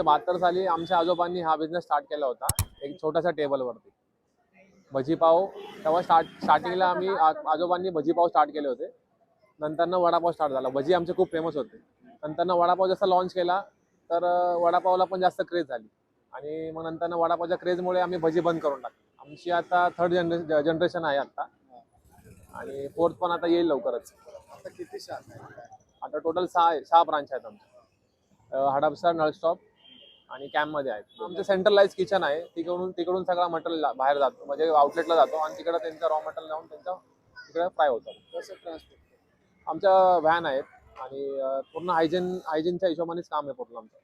1972 साली आमच्या आजोबांनी हा बिझनेस स्टार्ट केला होता, एक छोट्याशा टेबलवरती. भजीपाव तेव्हा स्टार्टिंगला आम्ही आजोबांनी भजीपाव स्टार्ट केले होते. नंतरनं वडापाव स्टार्ट झाला. भजी आमचे खूप फेमस होते. नंतरनं वडापाव जसा लॉन्च केला तर वडापावला पण जास्त क्रेज झाली आणि मग नंतरनं वडापावच्या क्रेजमुळे आम्ही भजी बंद करून टाकली. आमची आता थर्ड जनरेशन आहे आता आणि फोर्थ पण आता येईल लवकरच. आता किती शाखा आहेत? आता टोटल 6 ब्रांच आहेत आमच्या. हडपसर, नळस्टॉप आणि कॅम्पमध्ये आहेत. आमचं सेंट्रलाइज किचन आहे. तिकडून सगळा मटेरियल बाहेर जातो, म्हणजे आउटलेटला जातो आणि तिकडे त्यांचं रॉ मटेरियल लावून त्यांचं तिकडे फ्राय होतं. कसं ट्रान्सपोर्ट? आमच्या व्हॅन आहेत आणि पूर्ण हायजीनच्या हिशोबानेच काम आहे पूर्ण आमचं.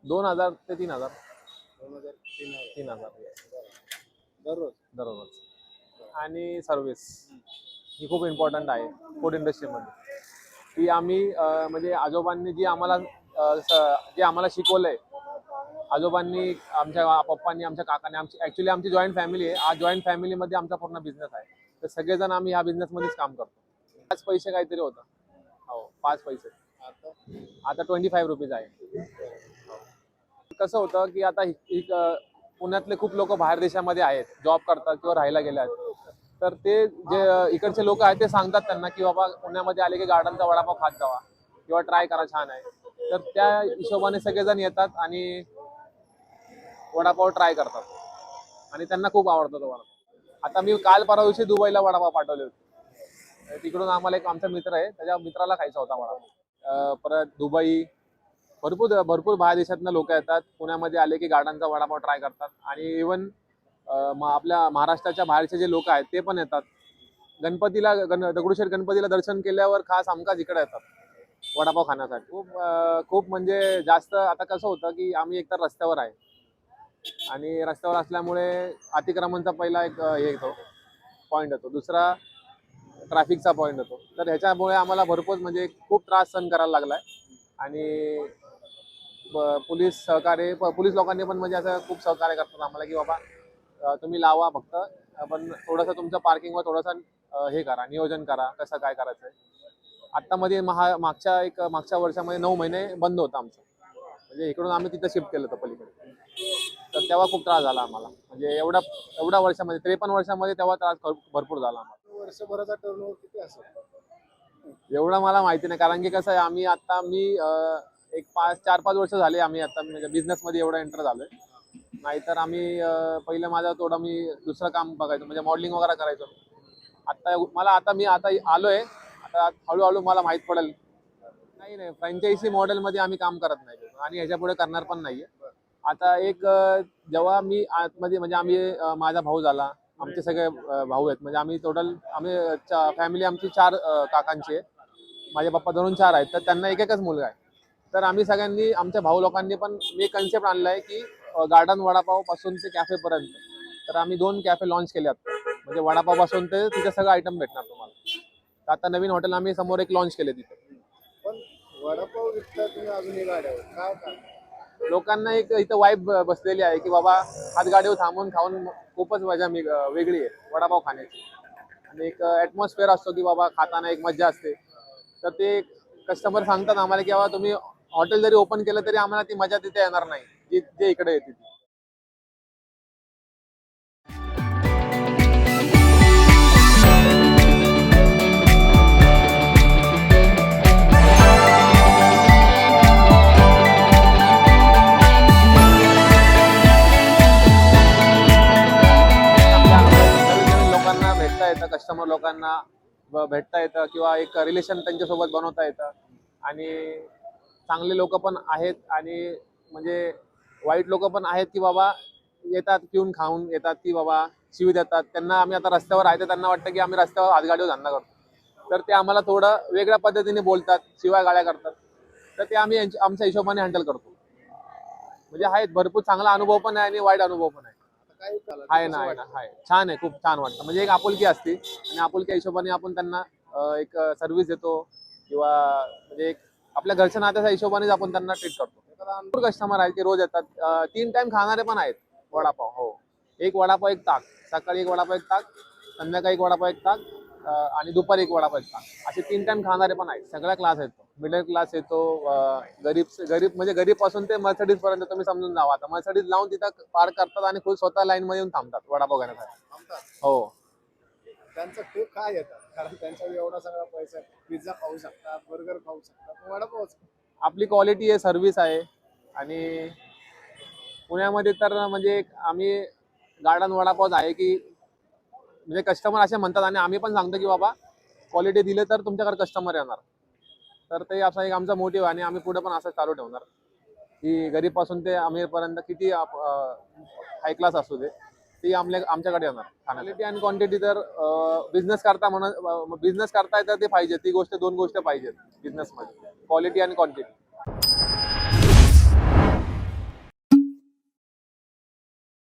$2000 ते $3000. 2000-3000 दररोज. दररोज. आणि सर्व्हिस ही खूप इम्पॉर्टंट आहे फूड इंडस्ट्रीमध्ये. ती आम्ही म्हणजे आजोबांनी जे आम्हाला शिकवलंय, आजोबांनी, आमच्या पप्पांनी, आमच्या काकांनी, आमची जॉईंट फॅमिली आहे. आज जॉईंट फॅमिलीमध्ये आमचा पूर्ण बिझनेस आहे. तर सगळेजण आम्ही ह्या बिझनेसमध्येच काम करतो. 5 पैसे काहीतरी होतं. हो, 5 पैसे. आता 25 रुपीज आहे. कसं होतं की आता पुण्यातले खूप लोक बाहेर देशामध्ये आहेत, जॉब करतात किंवा राहायला गेले आहेत. तर ते जे इकडचे लोक आहेत ते सांगतात त्यांना की बाबा पुण्यामध्ये आले की गार्डनचा वडापाव खात जावा किंवा ट्राय करा, छान आहे. तर त्या हिशोबाने सगळेजण येतात आणि वडापाव ट्राय करतात आणि त्यांना खूप आवडतो तो वडापाव. आता मी काल परवा दिवशी दुबईला वडापाव पाठवले होते. तिकडून आम्हाला एक आमचा मित्र आहे, त्याच्या मित्राला खायचा होता वडापाव. परत दुबई, भरपूर बाहेर देशातनं लोक येतात. पुण्यामध्ये आले की गार्डनचा वडापाव ट्राय करतात आणि इव्हन आपल्या महाराष्ट्राच्या बाहेरचे जे लोक आहेत ते पण येतात. गणपतीला दगडूशेठ गणपतीला दर्शन केल्यावर खास हमखास इकडे येतात वडापाव खाण्यासाठी. खूप म्हणजे जास्त. आता कसं होतं की आम्ही एकतर रस्त्यावर आहे आणि रस्त्यावर असल्यामुळे अतिक्रमणचा पहिला एक हे येतो, पॉईंट येतो. दुसरा ट्रॅफिकचा पॉईंट येतो. तर ह्याच्यामुळे आम्हाला भरपूर म्हणजे खूप त्रास सहन करायला लागलाय. आणि पोलीस लोकांनी पण म्हणजे असं खूप सहकार्य करतात आम्हाला की बाबा तुम्ही लावा, फक्त पण थोडंसं तुमचं पार्किंगवर थोडंसं हे करा, नियोजन करा कसं काय करायचं आहे. आत्ता मध्ये मागच्या वर्षामध्ये 9 महिने बंद होतं आमचं, म्हणजे इकडून आम्ही तिथं शिफ्ट केलं होतं पलीकडे. तर तेव्हा खूप त्रास झाला आम्हाला, म्हणजे एवढ्या वर्षामध्ये 53 वर्षामध्ये तेव्हा त्रास भरपूर झाला आम्हाला. वर्षभराचा टर्नओव्हर किती असेल? एवढं मला माहिती नाही, कारण की कसं आहे मी एक 4-5 वर्ष झाले आम्ही आता म्हणजे बिझनेसमध्ये एवढं एंटर झालोय. नाहीतर आम्ही पहिलं माझं थोडं मी दुसरं काम बघायचो, म्हणजे मॉडेलिंग वगैरे करायचो. मी आता आलोय, आता हळूहळू मला माहित पडेल. नाही, फ्रँचायझी मॉडेलमध्ये आम्ही काम करत नाही आणि ह्याच्या पुढे करणार पण नाहीये. आता जेव्हा मी आतमध्ये म्हणजे माझा भाऊ झाला, आमचे सगळे भाऊ आहेत, म्हणजे आम्ही फॅमिली आमची 4 काकांची आहे. माझे पप्पा धरून 4 आहेत, तर त्यांना एकच मुलगा आहे. तर आम्ही सगळ्यांनी, आमच्या भाऊ लोकांनी पण मी कन्सेप्ट आणलाय की गार्डन वडापाव पासून ते कॅफे पर्यंत. तर आम्ही 2 कॅफे लॉन्च केले आहेत, म्हणजे वडापाव पासून ते तिथे सगळं आयटम भेटणार तुम्हाला. तर आता नवीन हॉटेल आम्ही समोर एक लॉन्च केले तिथे. पण वडापाव विकता तुम्ही अजूनही गाड्यावर, काय काय? लोकांना एक इथं वाईब बसलेली आहे की बाबा हातगाडीवर थांबून खाऊन खूपच मजा वेगळी आहे वडापाव खाण्याची. आणि एक ॲटमॉस्फिअर असतो की बाबा खाताना एक मजा असते. तर ते कस्टमर सांगतात आम्हाला की बाबा तुम्ही हॉटेल जरी ओपन केलं तरी आम्हाला ती मजा तिथे येणार नाही जे इकडे येते. लोकांना भेटता येतं, कस्टमर लोकांना भेटता येतं किंवा एक रिलेशन त्यांच्यासोबत बनवता येतं. आणि चांगले लोक पण आहेत आणि म्हणजे वाईट लोक पण आहेत की बाबा येतात, पिऊन खाऊन येतात की बाबा शिवी देतात. त्यांना आम्ही आता रस्त्यावर आहे तर त्यांना वाटतं की आम्ही रस्त्यावर हातगाडीवर धंदा करतो, तर ते आम्हाला थोडं वेगळ्या पद्धतीने बोलतात, शिवाय गाळ्या करतात. तर ते आम्ही आमच्या हिशोबाने हँडल करतो. म्हणजे आहेत, भरपूर चांगला अनुभव पण आहे आणि वाईट अनुभव पण आहे. काय झालं? आहे कसं ना, आहे वाटतं? ना, आहे. छान आहे, खूप छान वाटतं. म्हणजे एक आपुलकी असते आणि आपुलकी हिशोबाने आपण त्यांना एक सर्व्हिस देतो किंवा म्हणजे एक आपल्या घरच्या नात्याच्या हिशोबानेच आपण त्यांना ट्रीट करतो. एखादा भरपूर कस्टमर आहेत की रोज येतात. 3 टाइम खाणारे पण आहेत वडापाव. हो. एक वडापाव, एक ताक. सकाळी एक वडापाव, एक ताक. संध्याकाळी एक वडापाव, एक ताक. आणि दुपारी एक वडापाव, एक ताक. असे 3 टाइम खाणारे पण आहेत. सगळ्या क्लास येतो. मिडल क्लास येतो, गरीब गरीब म्हणजे गरीब पासून ते मर्सिडीज पर्यंत तुम्ही समजून जावा. आता मर्सिडीज लावून तिथं पार्क करतात आणि खुद स्वतः लाईन मध्ये येऊन थांबतात वडापाव घेण्यासाठी. थांबतात. हो. त्यांचं ते काय येतात? कारण त्यांच्यावर एवढा सगळा पैसा आहे. पिझ्झा खाऊ शकतात, बर्गर खाऊ शकतात, वडापावच. आपली क्वालिटी आहे, सर्व्हिस आहे आणि पुण्यामध्ये तर म्हणजे एक आम्ही गार्डन वडापाव आहे की म्हणजे कस्टमर असे म्हणतात आणि आम्ही पण सांगतो की बाबा क्वालिटी दिले तर तुमच्याकडे कस्टमर येणार. तर ते असा एक आमचा मोटिव्ह आहे आणि आम्ही पुढे पण असं चालू ठेवणार की गरीब पासून ते अमीर पर्यंत किती हाय क्लास असू दे ती आमच्याकडे येणार. क्वालिटी आणि क्वांटिटी तर बिझनेस करता बिझनेस करता येतं ते पाहिजे. ती गोष्ट 2 गोष्ट पाहिजेत बिझनेसमध्ये, क्वालिटी आणि क्वांटिटी.